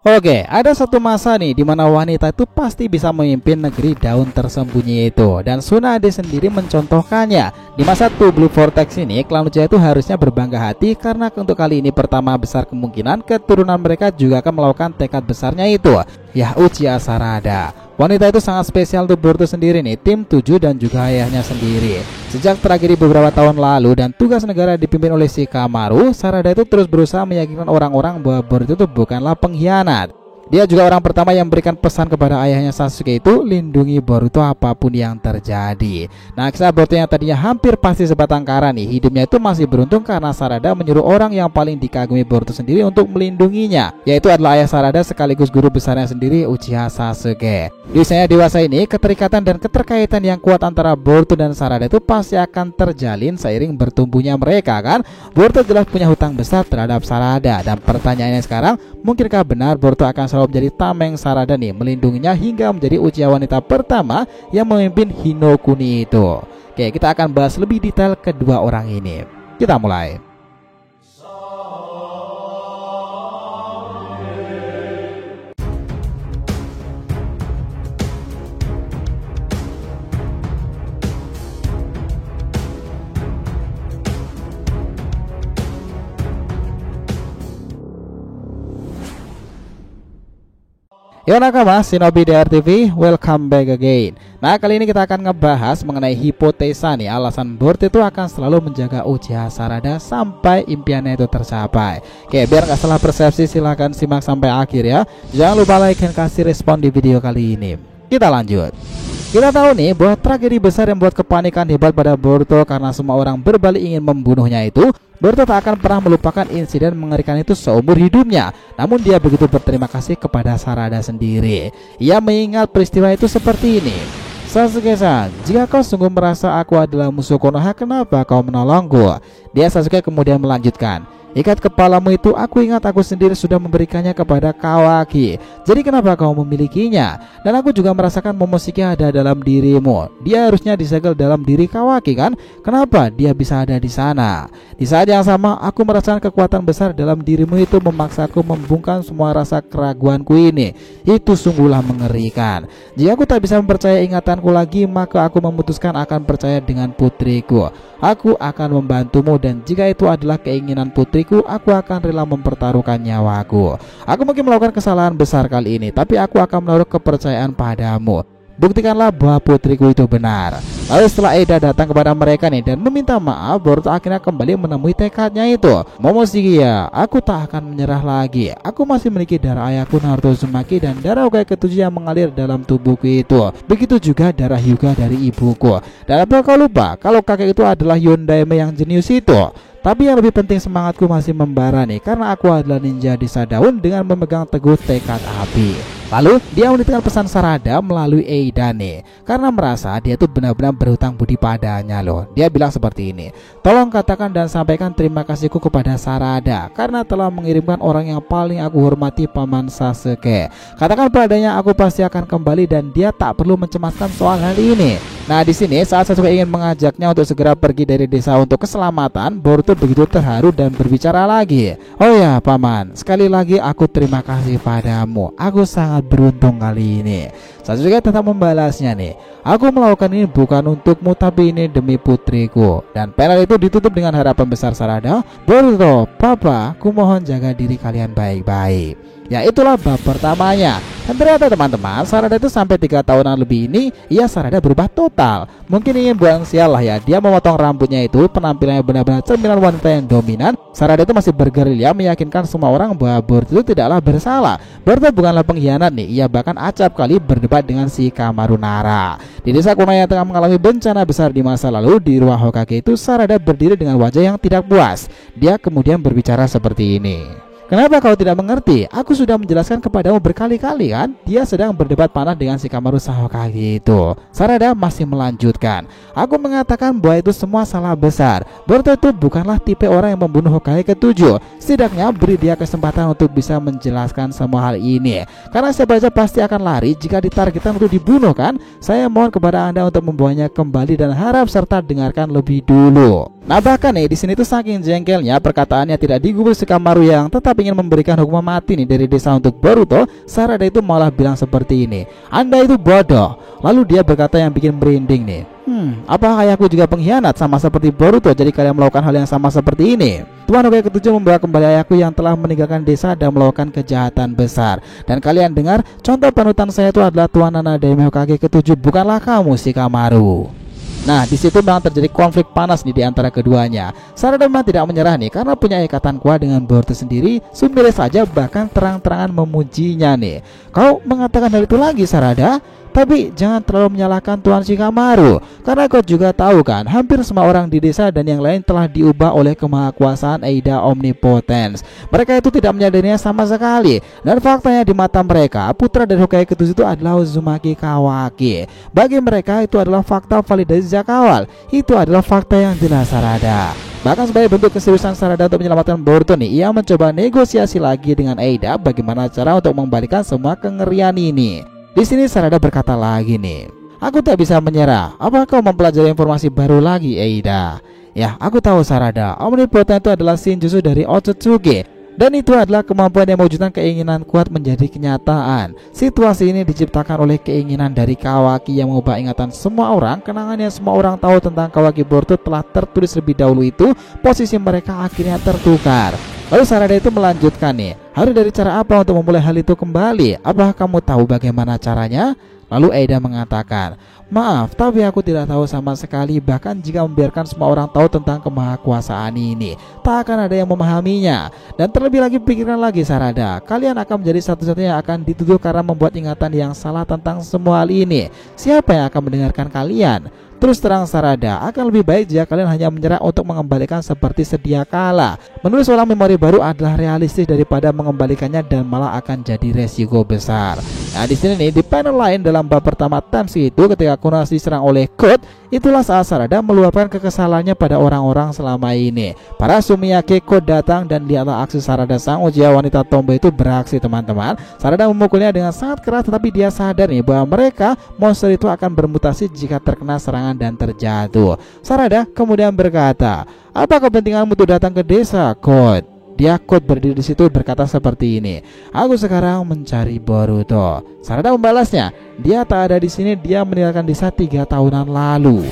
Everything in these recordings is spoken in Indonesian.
Oke, ada satu masa nih di mana wanita itu pasti bisa memimpin negeri daun tersembunyi itu, dan Tsunade sendiri mencontohkannya. Di masa Two Blue Vortex ini, klan Uchiha itu harusnya berbangga hati karena untuk kali ini pertama besar kemungkinan keturunan mereka juga akan melakukan tekad besarnya itu, ya Uchiha Sarada. Wanita itu sangat spesial untuk Boruto sendiri nih, tim 7 dan juga ayahnya sendiri. Sejak tragedi beberapa tahun lalu dan tugas negara dipimpin oleh Shikamaru, Sarada itu terus berusaha meyakinkan orang-orang bahwa Boruto itu bukanlah pengkhianat. Dia juga orang pertama yang memberikan pesan kepada ayahnya Sasuke itu, lindungi Boruto apapun yang terjadi. Nah, kisah Boruto yang tadinya hampir pasti sebatang kara nih, hidupnya itu masih beruntung karena Sarada menyuruh orang yang paling dikagumi Boruto sendiri untuk melindunginya, yaitu adalah ayah Sarada sekaligus guru besarnya sendiri, Uchiha Sasuke. Di usianya dewasa ini, keterikatan dan keterkaitan yang kuat antara Boruto dan Sarada itu pasti akan terjalin seiring bertumbuhnya mereka kan. Boruto jelas punya hutang besar terhadap Sarada, dan pertanyaannya sekarang, mungkinkah benar Boruto akan selalu menjadi tameng Sarada nih, melindunginya hingga menjadi Uchiha wanita pertama yang memimpin Hinokuni itu. Oke, kita akan bahas lebih detail kedua orang ini. Kita mulai. Yo nakama, Shinobi DR TV, welcome back again. Nah, kali ini kita akan ngebahas mengenai hipotesa nih, alasan Boruto itu akan selalu menjaga Uchiha Sarada sampai impiannya itu tercapai. Oke, biar gak salah persepsi silahkan simak sampai akhir ya. Jangan lupa like dan kasih respon di video kali ini. Kita lanjut. Kita tahu nih bahwa tragedi besar yang membuat kepanikan hebat pada Boruto karena semua orang berbalik ingin membunuhnya itu, Boruto tak akan pernah melupakan insiden mengerikan itu seumur hidupnya. Namun dia begitu berterima kasih kepada Sarada sendiri. Ia mengingat peristiwa itu seperti ini. Sasuke-san, jika kau sungguh merasa aku adalah musuh Konoha, kenapa kau menolongku? Dia Sasuke kemudian melanjutkan, ikat kepalamu itu aku ingat aku sendiri sudah memberikannya kepada Kawaki. Jadi kenapa kau memilikinya? Dan aku juga merasakan Momoshiki ada dalam dirimu. Dia harusnya disegel dalam diri Kawaki kan? Kenapa dia bisa ada di sana? Di saat yang sama aku merasakan kekuatan besar dalam dirimu itu memaksaku membungkam semua rasa keraguanku ini. Itu sungguhlah mengerikan. Jika aku tak bisa mempercayai ingatanku lagi, maka aku memutuskan akan percaya dengan putriku. Aku akan membantumu, dan jika itu adalah keinginan putriku, aku akan rela mempertaruhkan nyawaku. Aku mungkin melakukan kesalahan besar kali ini, tapi aku akan menaruh kepercayaan padamu. Buktikanlah bahwa putriku itu benar. Lalu setelah Eida datang kepada mereka nih dan meminta maaf, Boruto akhirnya kembali menemui tekadnya itu. Momoshiki ya, aku tak akan menyerah lagi. Aku masih memiliki darah ayahku Naruto Uzumaki dan darah Hokage ke-7 yang mengalir dalam tubuhku itu. Begitu juga darah Hyuga dari ibuku. Dan apa kau lupa kalau kakek itu adalah Yondaime yang jenius itu? Tapi yang lebih penting, semangatku masih membara nih, karena aku adalah ninja desa daun dengan memegang teguh tekad api. Lalu dia menitipkan pesan Sarada melalui Eida nih, karena merasa dia tuh benar-benar berhutang budi padanya loh. Dia bilang seperti ini, tolong katakan dan sampaikan terima kasihku kepada Sarada karena telah mengirimkan orang yang paling aku hormati, Paman Sasuke. Katakan padanya aku pasti akan kembali dan dia tak perlu mencemaskan soal hal ini. Nah, di sini saat Sasuke ingin mengajaknya untuk segera pergi dari desa untuk keselamatan, Boruto begitu terharu dan berbicara lagi. Oh ya Paman, sekali lagi aku terima kasih padamu. Aku sangat beruntung kali ini. Sasuke tetap membalasnya nih, aku melakukan ini bukan untukmu, tapi ini demi putriku. Dan panel itu ditutup dengan harapan besar Sarada, Boruto, Papa, aku mohon jaga diri kalian baik-baik. Ya, itulah bab pertamanya. Dan ternyata teman-teman, Sarada itu sampai 3 tahunan lebih ini, Sarada berubah total. Mungkin ingin buang sial lah ya, dia memotong rambutnya itu, penampilannya benar-benar cerminan wanita yang dominan. Sarada itu masih bergerilya meyakinkan semua orang bahwa Boruto itu tidaklah bersalah. Boruto bukanlah pengkhianat nih, ia bahkan acap kali berdebat dengan Shikamaru Nara. Di desa kuno yang tengah mengalami bencana besar di masa lalu, di ruang Hokage itu Sarada berdiri dengan wajah yang tidak puas. Dia kemudian berbicara seperti ini. Kenapa kau tidak mengerti? Aku sudah menjelaskan kepadamu berkali-kali kan? Dia sedang berdebat panas dengan Shikamaru Hokage itu. Sarada masih melanjutkan. Aku mengatakan bahwa itu semua salah besar. Boruto itu bukanlah tipe orang yang membunuh Hokage ke-7. Setidaknya beri dia kesempatan untuk bisa menjelaskan semua hal ini. Karena siapa saja pasti akan lari jika ditargetkan untuk dibunuh kan? Saya mohon kepada Anda untuk membawanya kembali dan harap serta dengarkan lebih dulu. Nah, bahkan nih di sini tuh saking jengkelnya perkataannya tidak digubris Shikamaru yang tetap tetap ingin memberikan hukuman mati nih dari desa untuk Boruto, Sarada itu malah bilang seperti ini, "Anda itu bodoh." Lalu dia berkata yang bikin merinding nih, apakah ayahku juga pengkhianat sama seperti Boruto, jadi kalian melakukan hal yang sama seperti ini? Tuan Hokage ke-7 membawa kembali ayahku yang telah meninggalkan desa dan melakukan kejahatan besar. Dan kalian dengar, contoh panutan saya itu adalah Tuan Nanadeime Hokage ke-7, bukanlah kamu, Shikamaru. Nah, di situ memang terjadi konflik panas nih di antara keduanya. Sarada memang tidak menyerah nih karena punya ikatan kuat dengan Boruto sendiri. Sumire saja bahkan terang-terangan memujinya nih. Kau mengatakan hal itu lagi, Sarada? Tapi jangan terlalu menyalahkan Tuan Shikamaru, karena kau juga tahu kan, hampir semua orang di desa dan yang lain telah diubah oleh kemahakuasaan Eida Omnipotence. Mereka itu tidak menyadarinya sama sekali. Dan faktanya di mata mereka, putra dari Hokage ke-7 itu adalah Uzumaki Kawaki. Bagi mereka itu adalah fakta validasi sejak awal. Itu adalah fakta yang jelas, Sarada. Bahkan sebagai bentuk keseriusan Sarada untuk menyelamatkan Boruto nih, ia mencoba negosiasi lagi dengan Eida bagaimana cara untuk mengembalikan semua kengerian ini. Di sini Sarada berkata lagi nih, "Aku tak bisa menyerah. Apa kau mempelajari informasi baru lagi, Eida?" Ya, aku tahu, Sarada. Omnipotence itu adalah Shinjutsu dari Otsutsuki, dan itu adalah kemampuan yang mewujudkan keinginan kuat menjadi kenyataan. Situasi ini diciptakan oleh keinginan dari Kawaki yang mengubah ingatan semua orang. Kenangan yang semua orang tahu tentang Kawaki Boruto telah tertulis lebih dahulu itu, posisi mereka akhirnya tertukar. Lalu Sarada itu melanjutkan nih, "Harus dari cara apa untuk memulai hal itu kembali? Apakah kamu tahu bagaimana caranya?" Lalu Eida mengatakan, "Maaf, tapi aku tidak tahu sama sekali. Bahkan jika membiarkan semua orang tahu tentang kemahakuasaan ini, tak akan ada yang memahaminya. Dan terlebih lagi, pikirkan lagi, Sarada, kalian akan menjadi satu-satunya yang akan dituduh karena membuat ingatan yang salah tentang semua hal ini. Siapa yang akan mendengarkan kalian? Terus terang, Sarada, akan lebih baik jika kalian hanya menyerah untuk mengembalikan seperti sedia kala. Menulis ulang memori baru adalah realistis daripada mengembalikannya dan malah akan jadi resiko besar." Nah, di sini nih, di panel lain dalam bab pertama Tenshi itu, ketika Konoha diserang oleh Code, itulah saat Sarada meluapkan kekesalannya pada orang-orang selama ini. Para Sumiyake Code datang dan lihatlah aksi Sarada, sang Uchiha wanita tomboy itu beraksi, teman-teman. Sarada memukulnya dengan sangat keras, tetapi dia sadar nih bahwa mereka monster itu akan bermutasi jika terkena serangan dan terjatuh. Sarada kemudian berkata, "Apa kepentinganmu untuk datang ke desa, Code?" Dia Code berdiri di situ berkata seperti ini, "Aku sekarang mencari Boruto." Sarada membalasnya, "Dia tak ada di sini, dia meninggalkan desa 3 tahunan lalu."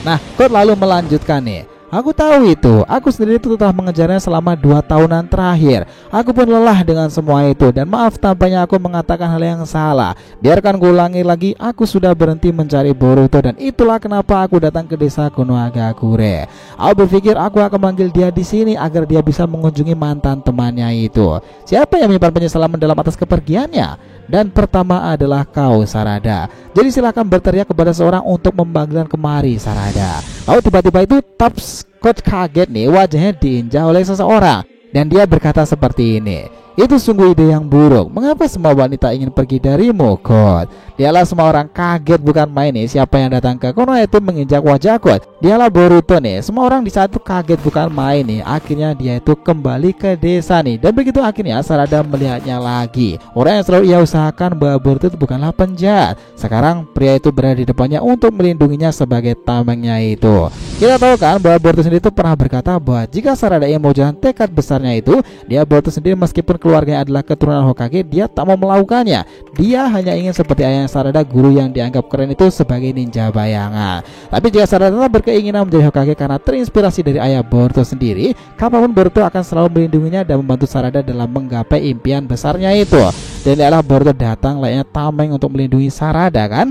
Nah, Code lalu melanjutkan nih, "Aku tahu itu. Aku sendiri itu telah mengejarnya selama 2 tahunan terakhir. Aku pun lelah dengan semua itu. Dan maaf, tampaknya aku mengatakan hal yang salah. Biarkan ku ulangi lagi. Aku sudah berhenti mencari Boruto. Dan itulah kenapa aku datang ke desa Konohagakure. Aku berpikir aku akan memanggil dia di sini agar dia bisa mengunjungi mantan temannya itu. Siapa yang menyimpan penyesalan mendalam atas kepergiannya? Dan pertama adalah kau, Sarada. Jadi silakan berteriak kepada seorang untuk memanggilkan kemari, Sarada." Lalu tiba-tiba itu Taps Code kaget nih, wajahnya diinjak oleh seseorang. Dan dia berkata seperti ini, "Itu sungguh ide yang buruk. Mengapa semua wanita ingin pergi darimu, Code?" Dialah semua orang kaget bukan main nih. Siapa yang datang ke Konoha itu menginjak wajah Code? Dialah Boruto nih. Semua orang di saat itu kaget bukan main nih. Akhirnya dia itu kembali ke desa nih. Dan begitu akhirnya Sarada melihatnya lagi. Orang yang selalu ia usahakan bahwa Boruto itu bukanlah penjahat. Sekarang pria itu berada di depannya untuk melindunginya sebagai tamengnya itu. Kita tahu kan bahwa Boruto sendiri itu pernah berkata bahwa jika Sarada ingin mewujudkan tekad besarnya itu, dia Boruto sendiri meskipun keluarganya adalah keturunan Hokage, dia tak mau melakukannya. Dia hanya ingin seperti ayah Sarada, guru yang dianggap keren itu, sebagai ninja bayangan. Tapi jika Sarada tetap berkeinginan menjadi Hokage karena terinspirasi dari ayah Boruto sendiri, kapanpun Boruto akan selalu melindunginya dan membantu Sarada dalam menggapai impian besarnya itu. Dan lihatlah Boruto datang layaknya tameng untuk melindungi Sarada kan?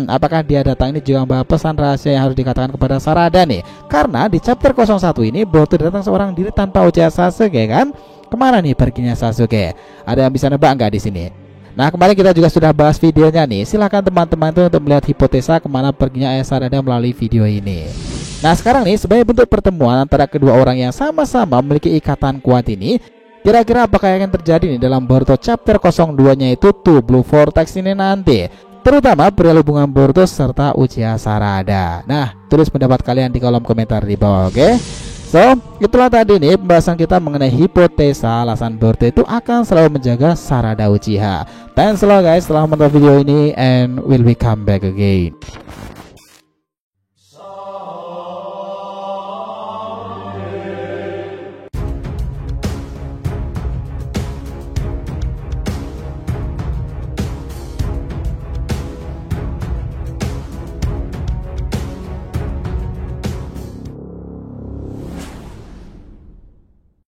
Apakah dia datang ini juga membawa pesan rahasia yang harus dikatakan kepada Sarada nih? Karena di chapter 01 ini Boruto datang seorang diri tanpa Uchiha Sasuke kan? Kemana nih perginya Sasuke? Ada yang bisa nebak nggak di sini? Nah, kemarin kita juga sudah bahas videonya nih. Silahkan teman-teman itu untuk melihat hipotesa kemana perginya ayah Sarada melalui video ini. Nah, sekarang nih sebagai bentuk pertemuan antara kedua orang yang sama-sama memiliki ikatan kuat ini, kira-kira apakah yang akan terjadi nih dalam Boruto chapter 02-nya itu Two Blue Vortex ini nanti? Terutama perihal hubungan Boruto serta Uchiha Sarada. Nah, tulis pendapat kalian di kolom komentar di bawah, oke? So, itulah tadi nih pembahasan kita mengenai hipotesa alasan Boruto itu akan selalu menjaga Sarada Uchiha. Thanks a lot guys telah menonton video ini, and we'll be come back again.